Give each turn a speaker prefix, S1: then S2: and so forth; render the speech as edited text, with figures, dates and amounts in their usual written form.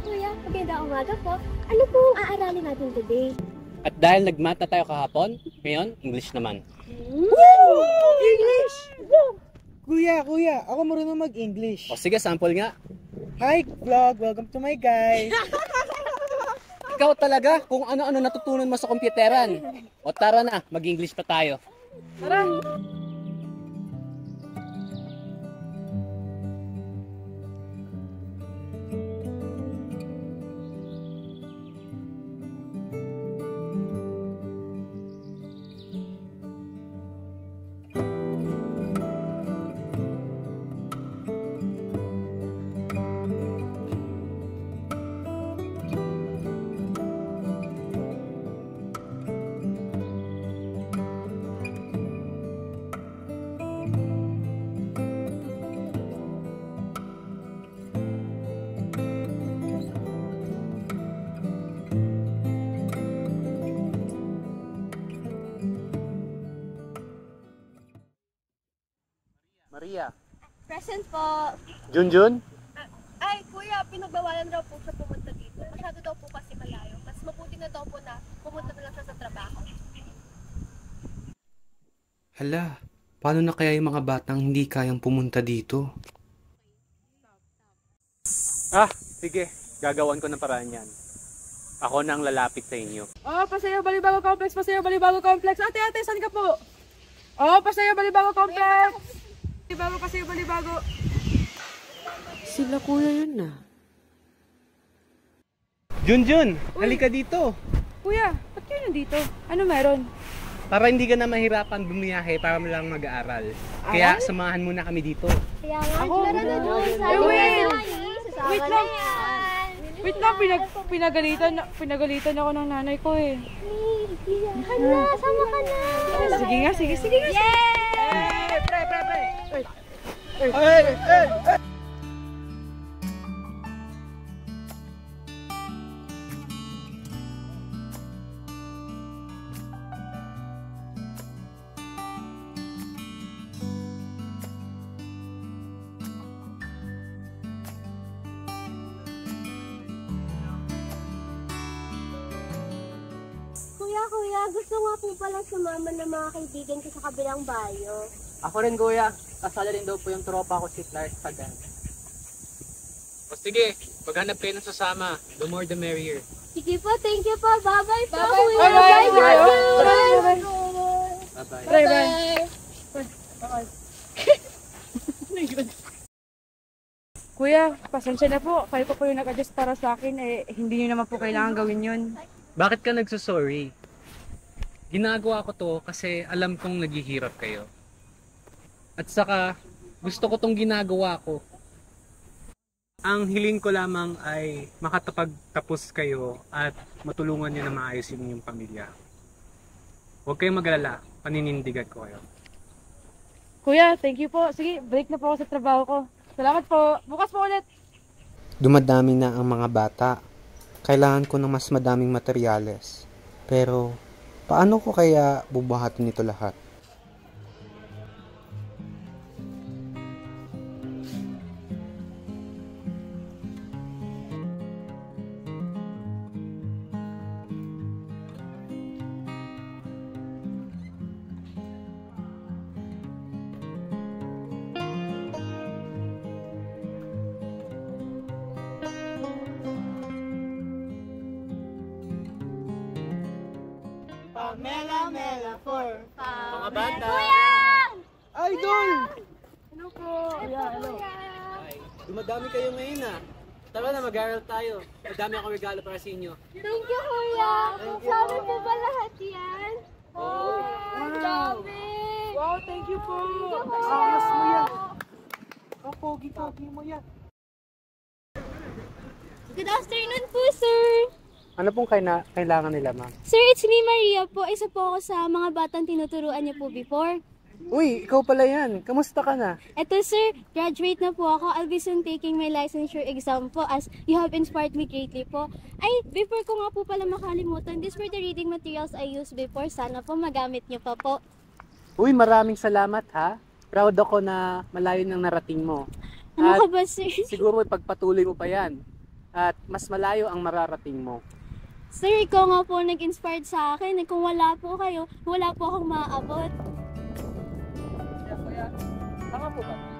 S1: kuya. Magandang umaga po. Ano pong aaralin natin today?
S2: At dahil nag-math na tayo kahapon, ngayon, English naman.
S3: Woo! English! Kuya, ako marunong mag-English.
S2: O sige, sample nga.
S3: Hi, vlog! Welcome to my guys!
S2: Ikaw talaga, kung ano-ano natutunan mo sa kompyuteran. O tara na, mag-English pa tayo.
S3: Tara!
S2: Maria.
S1: Present po.
S2: Junjun?
S1: Ay, kuya, pinagbawalan raw po siya pumunta dito. Masyado daw po kasi malayo. Mas mabuti na daw po na pumunta na lang siya sa trabaho.
S4: Hala, paano na kaya yung mga batang hindi kayang pumunta dito?
S2: Sige. Gagawan ko ng paraan yan. Ako na ang lalapit sa inyo.
S5: Oh, Paseo Balibago Complex, Paseo Balibago Complex. Ate, saan ka po? Oh, Paseo Balibago Complex. Balibago, Paseo Balibago.
S4: Sila kuya yun na.
S2: Junjun, halika dito.
S5: Kuya, ba't kayo nandito? Ano meron?
S2: Para hindi ka na mahirapan bumiyahe para mo lang mag-aaral. Kaya samahan mo na kami dito.
S1: Kaya nga,
S5: Ako?
S1: tara na doon.
S5: Wait lang. Wait lang, pinagalitan ako ng nanay ko eh.
S1: Hala, sama ka na.
S5: Sige nga.
S1: Yay!
S3: Pre!
S1: Kuya, gusto nga po pala sumama ng mga kaibigan ko sa kabilang bayo.
S2: Ako rin kuya, kasala rin daw po yung tropa ko si Clark Pagan. O sige, maghanap kayo ng sasama. The more the merrier.
S1: Sige po, thank you po. Bye-bye po,
S5: Bye-bye.
S1: kuya.
S5: Bye-bye.
S2: Bye-bye.
S5: Kuya, pasensya na po. Kayo pa po yung nag-adjust para sa akin. Hindi nyo naman po kailangan gawin yun.
S2: Bakit ka nagsusorry? Ginagawa ko to kasi alam kong naghihirap kayo. At saka, gusto ko tong ginagawa ko. Ang hiling ko lamang ay makatapagtapos kayo at matulungan nyo na maayos yung inyong pamilya. Huwag kayong mag-alala, paninindigan ko kayo.
S5: Kuya, thank you po. Sige, break na po ako sa trabaho ko. Salamat po. Bukas po ulit.
S4: Dumadami na ang mga bata. Kailangan ko ng mas madaming materyales. Pero, paano ko kaya bubuhatin ito lahat?
S1: Mela for
S2: Mga bata!
S1: Kuya!
S3: Idol!
S5: Hello po.
S2: Dumadami kayo ngayon ah. Tara na, mag-aaral tayo. Madami akong regalo para sa inyo.
S1: Thank you, kuya. Sabi po ba lahat yan?
S2: Oo.
S1: Ang dami.
S5: Wow, thank you po.
S3: Ayos mo yan! Ang pogi-pogi mo yan!
S1: Good afternoon po, sir.
S4: Ano pong kailangan nila, ma'am?
S1: Sir, it's me, Maria po. Isa po ako sa mga batang tinuturuan niyo po before.
S4: Uy, ikaw pala yan. Kamusta ka na?
S1: Eto, sir, graduate na po ako. I'll be soon taking my licensure exam po as you have inspired me greatly po. Ay, before ko nga po pala makalimutan, these were the reading materials I used before. Sana po magamit niyo pa po.
S4: Uy, maraming salamat ha. Proud ako na malayo ng narating mo.
S1: Ano
S4: At
S1: ka ba, sir?
S4: siguro ipagpatuloy mo pa yan.
S3: at mas malayo ang mararating mo.
S1: Sir, ikaw nga po nag-inspired sa akin. Kung wala po kayo, wala po akong maaabot.
S3: Tama po ba?